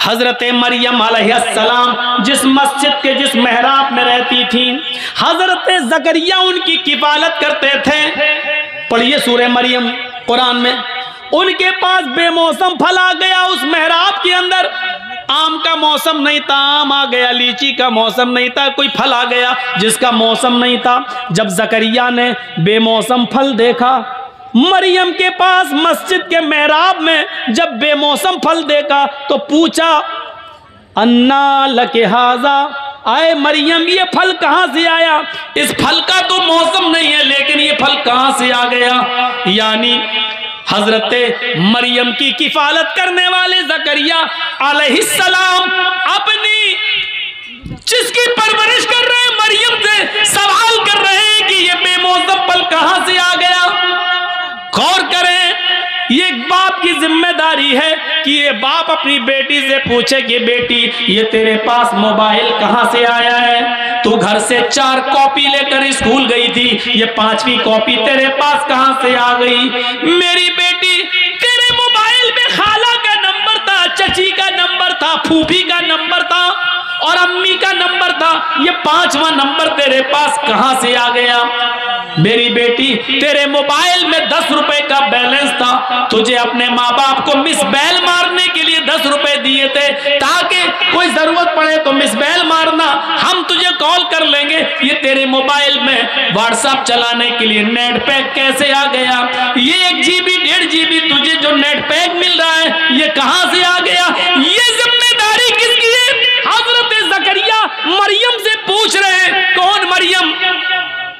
हजरत मरियम अलैहिस्सलाम जिस मस्जिद के जिस मेहराब में रहती थी, हजरत जकरिया उनकी किफालत करते थे। पढ़िए सूरह मरियम कुरान में। उनके पास बेमौसम फल आ गया उस मेहराब के अंदर। आम का मौसम नहीं था, आम आ गया। लीची का मौसम नहीं था, कोई फल आ गया जिसका मौसम नहीं था। जब जकरिया ने बेमौसम फल देखा, मरियम के पास मस्जिद के मेहराब में जब बेमौसम फल देखा तो पूछा, अन्ना लके हाजा, आए मरियम ये फल कहां से आया? इस फल का तो मौसम नहीं है, लेकिन ये फल कहां से आ गया? यानी हजरत मरियम की किफालत करने वाले जकरिया अलैहिस्सलाम अपनी जिसकी परवरिश कर रहे हैं मरियम से सवाल कर रहे हैं कि ये बेमौसम फल कहां से आ गया। गौर करें, ये एक बाप की जिम्मेदारी है कि ये बाप अपनी बेटी से पूछे कि बेटी ये तेरे पास मोबाइल कहां से आया है? तू घर से 4 कॉपी लेकर स्कूल गई थी, ये 5वीं कॉपी तेरे पास कहां से आ गई? मेरी बेटी तेरे मोबाइल में खाला का नंबर था, चची का नंबर था, फूफी का नंबर था और अम्मी का नंबर था, ये 5वां नंबर तेरे पास कहां से आ गया? मेरी बेटी तेरे मोबाइल में 10 रुपए का बैलेंस था, तुझे अपने माँ बाप को मिस बैल मारने के लिए 10 रुपए दिए थे ताकि कोई जरूरत पड़े तो मिस बैल मारना, हम तुझे कॉल कर लेंगे। ये तेरे मोबाइल में व्हाट्सएप चलाने के लिए नेट पैक कैसे आ गया? ये 1 GB 1.5 GB तुझे जो नेट पैक मिल रहा है ये कहां से आ गया? ये जिम्मेदारी किसकी है? हजरत जकरिया मरियम से पूछ रहे हैं। कौन मरियम?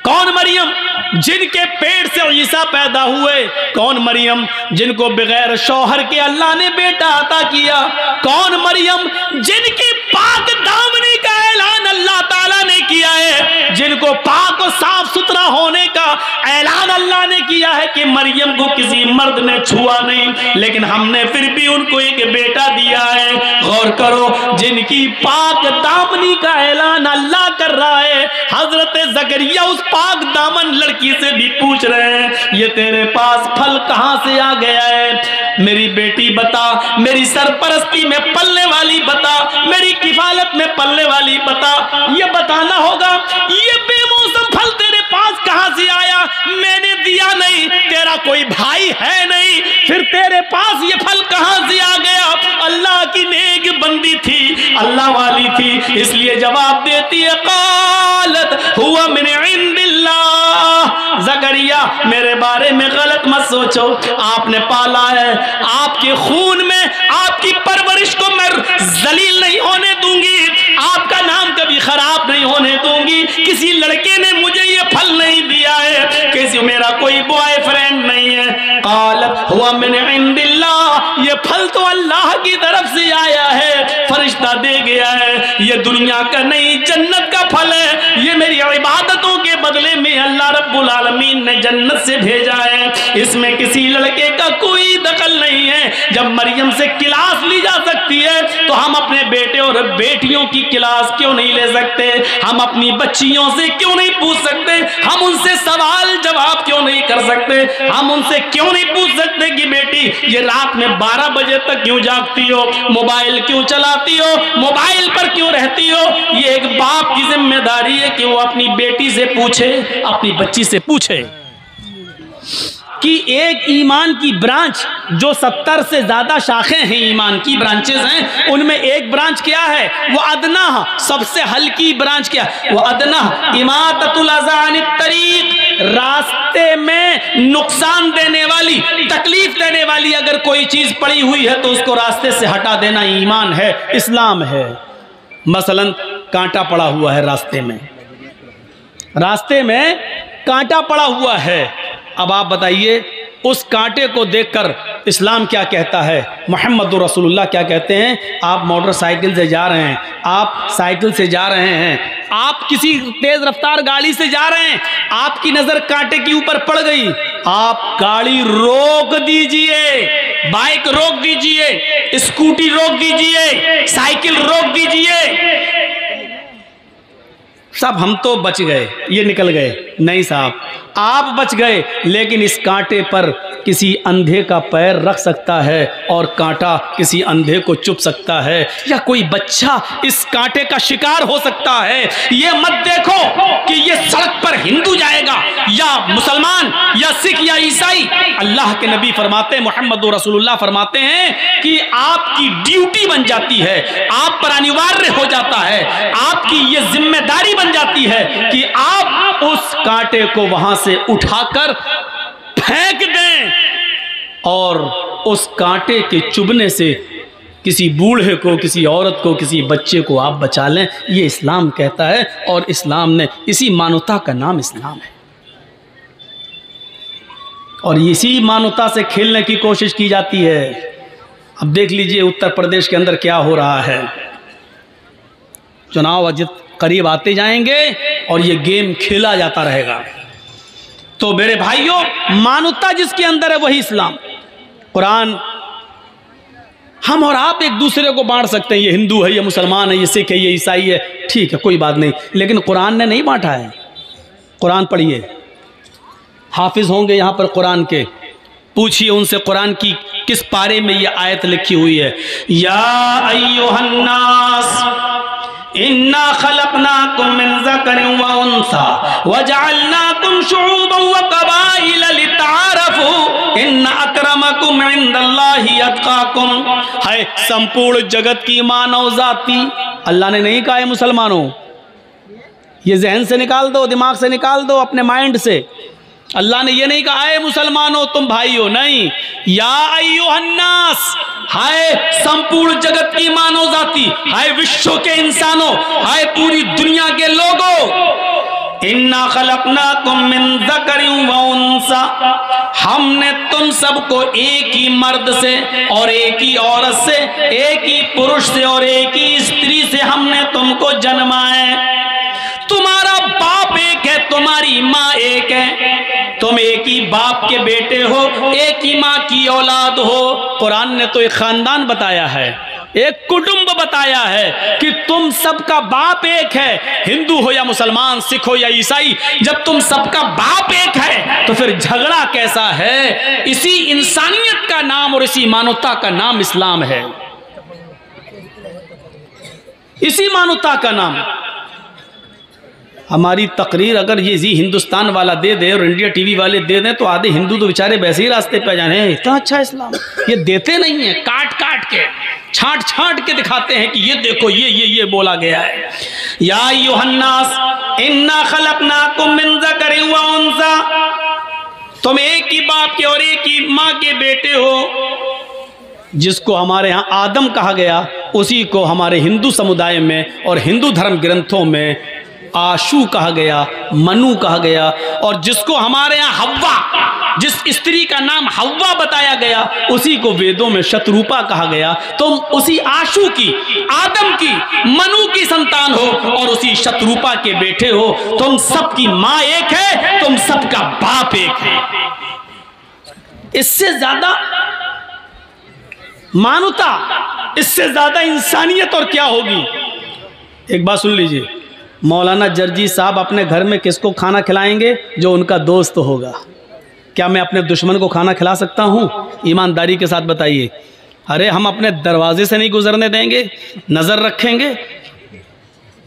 कौन मरियम? जिनके पेट से ईसा पैदा हुए। कौन मरियम? जिनको बगैर शौहर के अल्लाह ने बेटा अता किया। कौन मरियम? जिनकी पाक दामनी का ऐलान अल्लाह ताला ने किया है, जिनको पाक और साफ सुथरा होने का ऐलान अल्लाह ने किया है कि मरियम को किसी मर्द ने छुआ नहीं, लेकिन हमने फिर भी उनको एक बेटा दिया है। गौर करो, जिनकी पाक दामनी का ऐलान अल्लाह कर रहा है, हजरत जकरिया उस पाक दामन लड़की से भी पूछ रहे हैं, ये तेरे पास फल कहां से आ गया है? मेरी बेटी बता, मेरी सरपरस्ती में पलने वाली बता, मेरी किफालत में पलने वाली बता। ये बताना होगा, ये बेमौसम फल तेरे पास कहां से आया? मैंने दिया नहीं, तेरा कोई भाई है नहीं, फिर तेरे पास ये फल कहां से आ गया? अल्लाह की नेक बंदी थी, अल्लाह वाली थी, इसलिए जवाब देती है, क़ालत हुआ मिन इंदिल्लाह। जकरिया मेरे बारे में गलत मत सोचो, आपने पाला है, आपके खून में आपकी परवरिश को मैं जलील नहीं होने दूंगी, आपका नाम कभी खराब नहीं होने दूंगी। किसी लड़के ने मुझे ये फल नहीं दिया है, किसी मेरा कोई बॉयफ्रेंड नहीं है। क़ालत हुआ मिन इंदिल्लाह, ये फल तो अल्लाह की तरफ से आया है, फरिश्ता दे गया है, ये दुनिया का नहीं जन्नत का फल है, ये मेरी इबादतों के बदले में अल्लाह रब्बुल आलमीन ने जन्नत से भेजा है, इसमें किसी लड़के का कोई दखल नहीं है। जब मरियम से क्लास ली जा सकती है तो हम अपने बेटे और बेटियों की क्लास क्यों नहीं ले सकते? हम अपनी बच्चियों से क्यों नहीं पूछ सकते? हम उनसे सवाल जवाब क्यों नहीं कर सकते? हम उनसे क्यों नहीं पूछ सकते कि बेटी ये रात में 12 बजे तक क्यों जागती हो, मोबाइल क्यों चलाती हो, मोबाइल पर क्यों रहती हो? ये एक बाप की जिम्मेदारी है कि वो अपनी बेटी से पूछे, अपनी बच्ची से पूछे कि एक ईमान की ब्रांच जो 70 से ज्यादा शाखें हैं, ईमान की ब्रांचेस हैं, उनमें एक ब्रांच क्या है? वो अदना, सबसे हल्की ब्रांच क्या? वो अदना इमाततुल अज़ा अनित तरीक, रास्ते में नुकसान देने वाली, तकलीफ देने वाली अगर कोई चीज पड़ी हुई है तो उसको रास्ते से हटा देना ईमान है, इस्लाम है। मसलन कांटा पड़ा हुआ है रास्ते में कांटा पड़ा हुआ है, अब आप बताइए उस कांटे को देखकर इस्लाम क्या कहता है, मोहम्मद रसूलुल्लाह क्या कहते हैं? आप मोटरसाइकिल से जा रहे हैं, आप साइकिल से जा रहे हैं, आप किसी तेज रफ्तार गाड़ी से जा रहे हैं, आपकी नजर कांटे के ऊपर पड़ गई, आप गाड़ी रोक दीजिए, बाइक रोक दीजिए, स्कूटी रोक दीजिए, साइकिल रोक दीजिए। सब हम तो बच गए, ये निकल गए। नहीं साहब, आप बच गए, लेकिन इस कांटे पर किसी अंधे का पैर रख सकता है और कांटा किसी अंधे को चुभ सकता है, या कोई बच्चा इस कांटे का शिकार हो सकता है। ये मत देखो कि ये सड़क पर हिंदू जाएगा या मुसलमान या सिख या ईसाई। अल्लाह के नबी फरमाते हैं, मोहम्मद रसूलुल्लाह फरमाते हैं कि आपकी ड्यूटी बन जाती है, आप पर अनिवार्य हो जाता है, आपकी ये जिम्मेदारी बन जाती है कि आप उस कांटे को वहां से उठाकर फेंक दें और उस कांटे के चुभने से किसी बूढ़े को, किसी औरत को, किसी बच्चे को आप बचा लें। ये इस्लाम कहता है और इस्लाम ने, इसी मानवता का नाम इस्लाम है। और इसी मानवता से खेलने की कोशिश की जाती है। अब देख लीजिए उत्तर प्रदेश के अंदर क्या हो रहा है। चुनाव अजित करीब आते जाएंगे और ये गेम खेला जाता रहेगा। तो मेरे भाइयों, मानवता जिसके अंदर है वही इस्लाम। कुरान, हम और आप एक दूसरे को बांट सकते हैं, ये हिंदू है, ये मुसलमान है, ये सिख है, ये ईसाई है, ठीक है, कोई बात नहीं, लेकिन कुरान ने नहीं बांटा है। कुरान पढ़िए, हाफिज होंगे यहाँ पर कुरान के, पूछिए उनसे कुरान की किस पारे में ये आयत लिखी हुई है। या अय्युहन्नास इन्ना खलकनाकुम मिन ज़करिन व उन्सा व जअलनाकुम शुऊबन व क़बाइल लितआरफू इन्ना अक्रमकुम इंदल्लाहि अत्क़ाकुम। है संपूर्ण जगत की मानव जाति। अल्लाह ने नहीं कहा है मुसलमानों, ये जहन से निकाल दो, दिमाग से निकाल दो, अपने माइंड से। अल्लाह ने ये नहीं कहा है मुसलमानों तुम भाई हो, नहीं। या अय्युहन्नास, हाय संपूर्ण जगत की मानव जाति, हाय विश्व के इंसानों, हाय पूरी दुनिया के लोगों। इन्ना खलकनाकुम मिन ज़करिन व उन्सा, हमने तुम सबको एक ही मर्द से और एक ही औरत से, एक ही पुरुष से और एक ही स्त्री से हमने तुमको जन्मा है। तुम्हारा बाप एक है, तुम्हारी माँ एक है, तुम एक ही बाप के बेटे हो, एक ही माँ की औलाद हो। कुरान ने तो एक खानदान बताया है, एक कुटुंब बताया है कि तुम सबका बाप एक है। हिंदू हो या मुसलमान, सिख हो या ईसाई, जब तुम सबका बाप एक है तो फिर झगड़ा कैसा है। इसी इंसानियत का नाम और इसी मानवता का नाम इस्लाम है, इसी मानवता का नाम। हमारी तकरीर अगर ये जी हिंदुस्तान वाला दे दे और इंडिया टीवी वाले दे दें तो आधे हिंदू तो बेचारे वैसे ही रास्ते पे जाने। इतना अच्छा इस्लाम, ये देते नहीं है, काट काट के, छांट छांट के दिखाते हैं कि ये देखो ये बोला गया है। या अय्युहन्नास इन्ना खलकनाकुम मिन ज़करिन व उन्सा, तुम एक ही बाप के और एक ही माँ के बेटे हो। जिसको हमारे यहाँ आदम कहा गया, उसी को हमारे हिंदू समुदाय में और हिंदू धर्म ग्रंथों में आशू कहा गया, मनु कहा गया। और जिसको हमारे यहाँ हव्वा, जिस स्त्री का नाम हव्वा बताया गया, उसी को वेदों में शतरूपा कहा गया। तुम उसी आशू की, आदम की, मनु की संतान हो और उसी शतरूपा के बेटे हो। तुम सबकी माँ एक है, तुम सबका बाप एक है। इससे ज्यादा मानवता, इससे ज्यादा इंसानियत और क्या होगी। एक बात सुन लीजिए, मौलाना जर्जी साहब अपने घर में किसको खाना खिलाएंगे? जो उनका दोस्त होगा। क्या मैं अपने दुश्मन को खाना खिला सकता हूं? ईमानदारी के साथ बताइए। अरे हम अपने दरवाजे से नहीं गुजरने देंगे, नजर रखेंगे।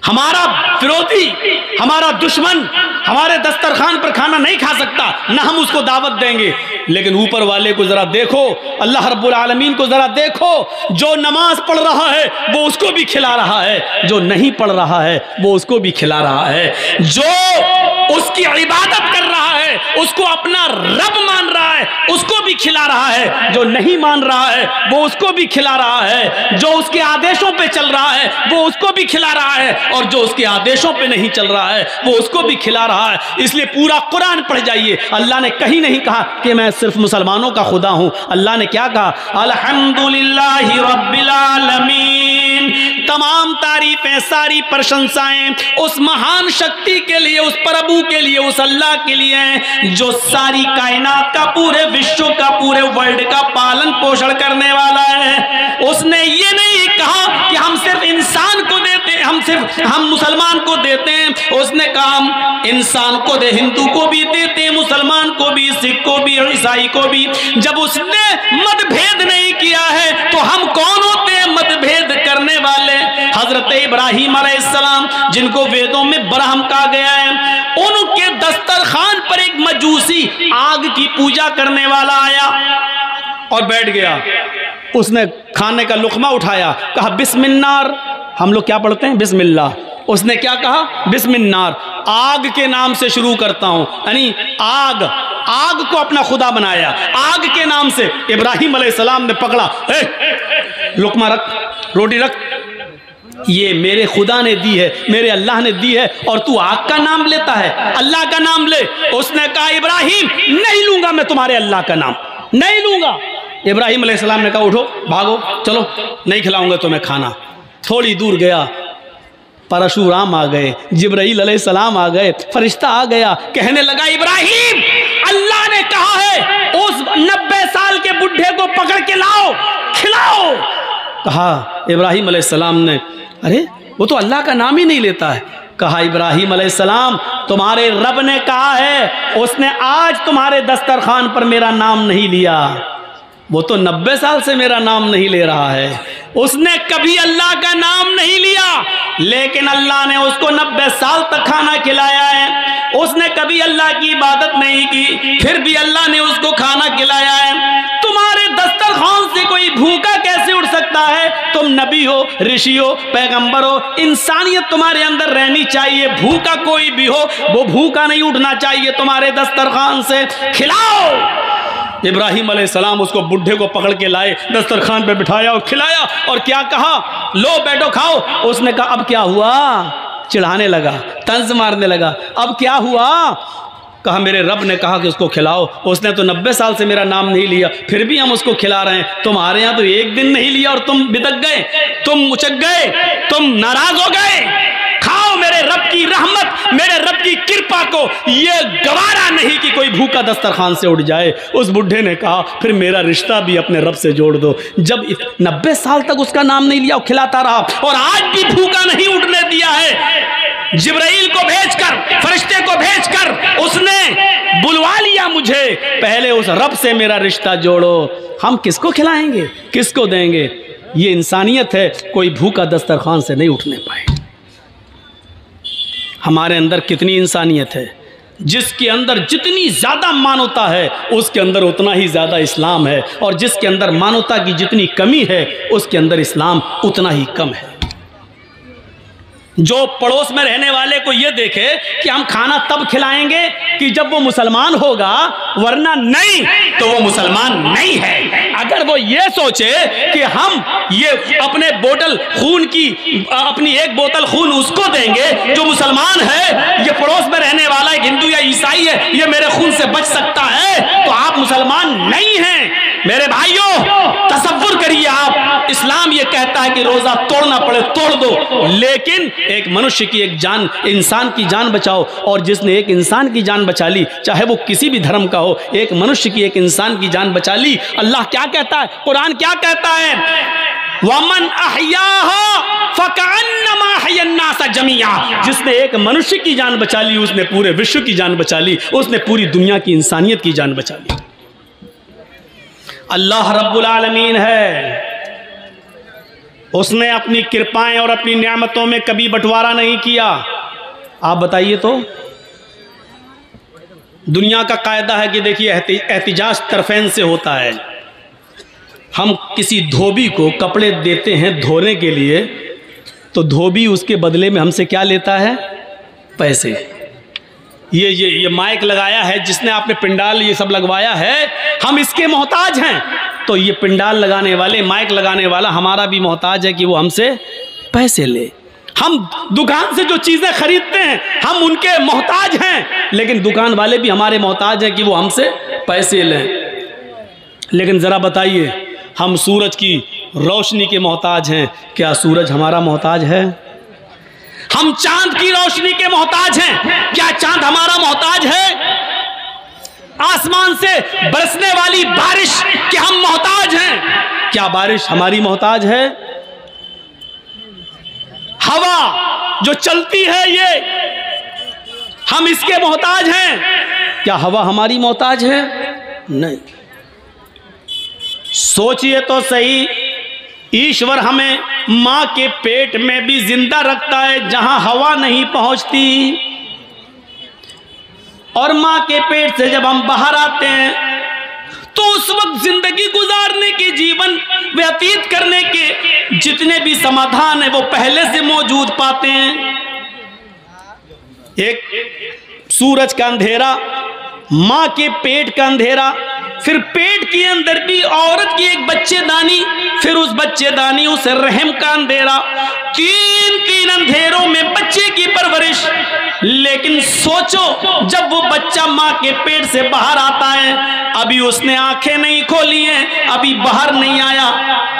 हमारा विरोधी, हमारा दुश्मन हमारे दस्तरखान पर खाना नहीं खा सकता, ना हम उसको दावत देंगे। लेकिन ऊपर वाले को जरा देखो, अल्लाह रब्बुल आलमीन को जरा देखो, जो नमाज पढ़ रहा है वो उसको भी खिला रहा है, जो नहीं पढ़ रहा है वो उसको भी खिला रहा है, जो उसकी इबादत कर रहा है उसको अपना रब मान रहा है उसको भी खिला रहा है, जो नहीं मान रहा है वो उसको भी खिला रहा है, जो उसके आदेशों पे चल रहा है वो उसको भी खिला रहा है, और जो उसके आदेशों पे नहीं चल रहा है वो उसको भी खिला रहा है। इसलिए पूरा कुरान पढ़ जाइए, अल्लाह ने कहीं नहीं कहा कि मैं सिर्फ मुसलमानों का खुदा हूं। अल्लाह ने क्या कहा? अल्हम्दुलिल्लाहि रब्बिल आलमीन। तमाम तारीफें, सारी प्रशंसाएं उस महान शक्ति के लिए, उस प्रभु के लिए, उस अल्लाह के लिए हैं जो सारी कायनात का, पूरे विश्व का, पूरे वर्ल्ड का पालन पोषण करने वाला है। उसने ये नहीं कहा कि हम सिर्फ इंसान को देते हैं, हम मुसलमान को देते हैं। उसने कहा हम इंसान को दे, हिंदू को भी देते हैं, मुसलमान को भी, सिख को भी, ईसाई को भी। जब उसने मतभेद नहीं किया है तो हम कौन होते हैं मतभेद करने वाले? हजरत इब्राहीम अलैहिस्सलाम, जिनको वेदों में ब्रह्म कहा गया है, उनके दस्तरखान पर एक मजूसी आग की पूजा करने वाला आया और बैठ गया। उसने खाने का लुकमा उठाया, कहा बिस्मिल्लाह। हम लोग क्या पढ़ते हैं? बिस्मिल्लाह। उसने क्या कहा? बिस्मिल्लाह। आग के नाम से शुरू करता हूं, यानी आग को अपना खुदा बनाया। आग के नाम से इब्राहीम अलैहिस्सलाम ने पकड़ा, लुकमा रख, रोटी रख, ये मेरे खुदा ने दी है, मेरे अल्लाह ने दी है, और तू आग का नाम लेता है? अल्लाह का नाम ले। उसने कहा इब्राहीम नहीं लूंगा मैं तुम्हारे अल्लाह का नाम, नहीं लूंगा। इब्राहीम अलैहिस्सलाम ने कहा उठो, भागो, चलो, नहीं खिलाऊंगा तुम्हें खाना। थोड़ी दूर गया, परशुराम आ गए, जिब्राईल अलैहिस्सलाम आ गए, फरिश्ता आ गया, कहने लगा इब्राहीम अल्लाह ने कहा है उस 90 साल के बुढ़े को पकड़ के लाओ, खिलाओ। कहा इब्राहीम अलैहिस्सलाम ने, अरे वो तो अल्लाह का नाम ही नहीं लेता है। कहा इब्राहीम अलैहिस्सलाम तुम्हारे रब ने कहा है, उसने आज तुम्हारे दस्तरखान पर मेरा नाम नहीं लिया। वो तो 90 साल से मेरा नाम नहीं ले रहा है, उसने कभी अल्लाह का नाम नहीं लिया, लेकिन अल्लाह ने उसको 90 साल तक खाना खिलाया है। उसने कभी अल्लाह की इबादत नहीं की, फिर भी अल्लाह ने उसको खाना खिलाया है। तुम्हारे दस्तरखान से कोई भूखा कैसे उठ सकता है? तुम नबी हो, ऋषि हो, पैगंबर हो, इंसानियत तुम्हारे अंदर रहनी चाहिए। भूखा कोई भी हो, वो भूखा नहीं उठना चाहिए तुम्हारे दस्तरखान से। खिलाओ। इब्राहीम अलैहिस्सलाम उसको बुढ़े को पकड़ के लाए, दस्तरखान पे बिठाया और खिलाया, और क्या कहा? लो बैठो खाओ। उसने कहा अब क्या हुआ? चिढ़ाने लगा, तंज मारने लगा। अब क्या हुआ? कहा मेरे रब ने कहा कि उसको खिलाओ। उसने तो 90 साल से मेरा नाम नहीं लिया, फिर भी हम उसको खिला रहे हैं। तुम्हारे यहाँ तो एक दिन नहीं लिया और तुम बिदक गए, तुम उचक गए, तुम नाराज हो गए। खाओ, मेरे रब की रहमत, मेरे रब की कृपा को ये गवारा नहीं कि कोई भूखा दस्तरखान से उठ जाए। उस बुढ़े ने कहा फिर मेरा रिश्ता भी अपने रब से जोड़ दो। जब 90 साल तक उसका नाम नहीं लिया, खिलाता रहा, और आज भी भूखा नहीं उठने दिया है, जिब्राईल को भेजकर, फरिश्ते को भेजकर उसने बुलवा लिया मुझे। पहले उस रब से मेरा रिश्ता जोड़ो। हम किसको खिलाएंगे, किसको देंगे? ये इंसानियत है। कोई भूखा दस्तरखान से नहीं उठने पाए। हमारे अंदर कितनी इंसानियत है। जिसके अंदर जितनी ज़्यादा मानवता है उसके अंदर उतना ही ज़्यादा इस्लाम है, और जिसके अंदर मानवता की जितनी कमी है उसके अंदर इस्लाम उतना ही कम है। जो पड़ोस में रहने वाले को यह देखे कि हम खाना तब खिलाएंगे कि जब वो मुसलमान होगा, वरना नहीं तो वो मुसलमान नहीं है। अगर वो ये सोचे कि हम ये अपने बोतल खून की, अपनी एक बोतल खून उसको देंगे जो मुसलमान है, ये पड़ोस में रहने वाला एक हिंदू या ईसाई है, ये मेरे खून से बच सकता है, तो आप मुसलमान नहीं हैं। मेरे भाइयों तसव्वुर करिए आप, इस्लाम ये कहता है कि रोजा तोड़ना पड़े तोड़ दो, लेकिन एक मनुष्य की एक जान, इंसान की जान बचाओ। और जिसने एक इंसान की जान बचा ली, चाहे वो किसी भी धर्म का हो, एक मनुष्य की, एक इंसान की जान बचा ली। अल्लाह क्या कहता है, कुरान क्या कहता है? वमन अहयाहा फकअन्नमा अहयन्नास जमीआ। जिसने एक मनुष्य की जान बचा ली, उसने पूरे विश्व की जान बचा ली, उसने पूरी दुनिया की इंसानियत की जान बचा ली। अल्लाह रब्बुल आलमीन है, उसने अपनी कृपाएं और अपनी नियामतों में कभी बंटवारा नहीं किया। आप बताइए तो, दुनिया का कायदा है कि देखिए एहतिजाज तरफेन से होता है। हम किसी धोबी को कपड़े देते हैं धोने के लिए, तो धोबी उसके बदले में हमसे क्या लेता है? पैसे। ये माइक लगाया है जिसने, आपने पिंडाल ये सब लगवाया है, हम इसके मोहताज हैं। तो ये पिंडाल लगाने वाले, माइक लगाने वाला हमारा भी मोहताज है कि वो हमसे पैसे ले। हम दुकान से जो चीज़ें खरीदते हैं हम उनके मोहताज हैं, लेकिन दुकान वाले भी हमारे मोहताज हैं कि वो हमसे पैसे लें। लेकिन ज़रा बताइए, हम सूरज की रोशनी के मोहताज हैं, क्या सूरज हमारा मोहताज है? हम चांद की रोशनी के मोहताज हैं, क्या चांद हमारा मोहताज है? आसमान से बरसने वाली बारिश के हम मोहताज हैं, क्या बारिश हमारी मोहताज है? हवा जो चलती है ये हम इसके मोहताज हैं, क्या हवा हमारी मोहताज है? नहीं। सोचिए तो सही, ईश्वर हमें मां के पेट में भी जिंदा रखता है जहां हवा नहीं पहुंचती, और मां के पेट से जब हम बाहर आते हैं तो उस वक्त जिंदगी गुजारने के, जीवन व्यतीत करने के जितने भी समाधान है वो पहले से मौजूद पाते हैं। एक सूरज का अंधेरा, मां के पेट का अंधेरा, फिर पेट के अंदर भी औरत की एक बच्चेदानी, फिर उस बच्चेदानी उस रहम का अंधेरा, तीन अंधेरों में बच्चे की परवरिश। लेकिन सोचो, जब वो बच्चा मां के पेट से बाहर आता है, अभी उसने आंखें नहीं खोली हैं, अभी बाहर नहीं आया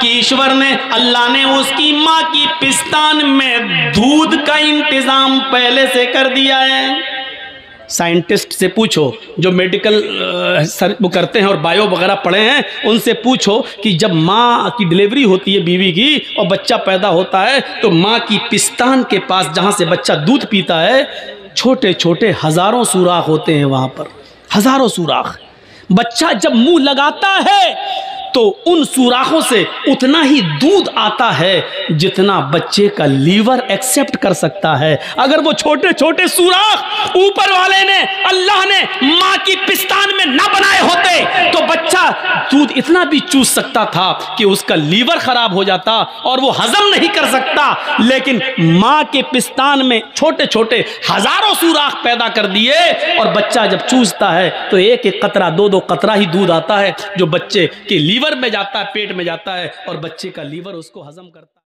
कि ईश्वर ने, अल्लाह ने उसकी मां की पिस्तान में दूध का इंतजाम पहले से कर दिया है। साइंटिस्ट से पूछो, जो मेडिकल वो करते हैं और बायो वगैरह पढ़े हैं, उनसे पूछो कि जब माँ की डिलीवरी होती है बीवी की और बच्चा पैदा होता है, तो माँ की पिस्तान के पास जहाँ से बच्चा दूध पीता है, छोटे छोटे हजारों सुराख होते हैं, वहाँ पर हजारों सुराख। बच्चा जब मुंह लगाता है तो उन सुराखों से उतना ही दूध आता है जितना बच्चे का लीवर एक्सेप्ट कर सकता है। अगर वो छोटे छोटे सुराख ऊपर वाले ने, अल्लाह ने मां की पिस्तान में ना बनाए होते तो बच्चा दूध इतना भी चूस सकता था कि उसका लीवर खराब हो जाता और वो हजम नहीं कर सकता। लेकिन मां के पिस्तान में छोटे छोटे हजारों सुराख पैदा कर दिए, और बच्चा जब चूसता है तो एक एक कतरा, दो दो कतरा ही दूध आता है, जो बच्चे के लीवर में जाता है, पेट में जाता है, और बच्चे का लीवर उसको हजम करता है।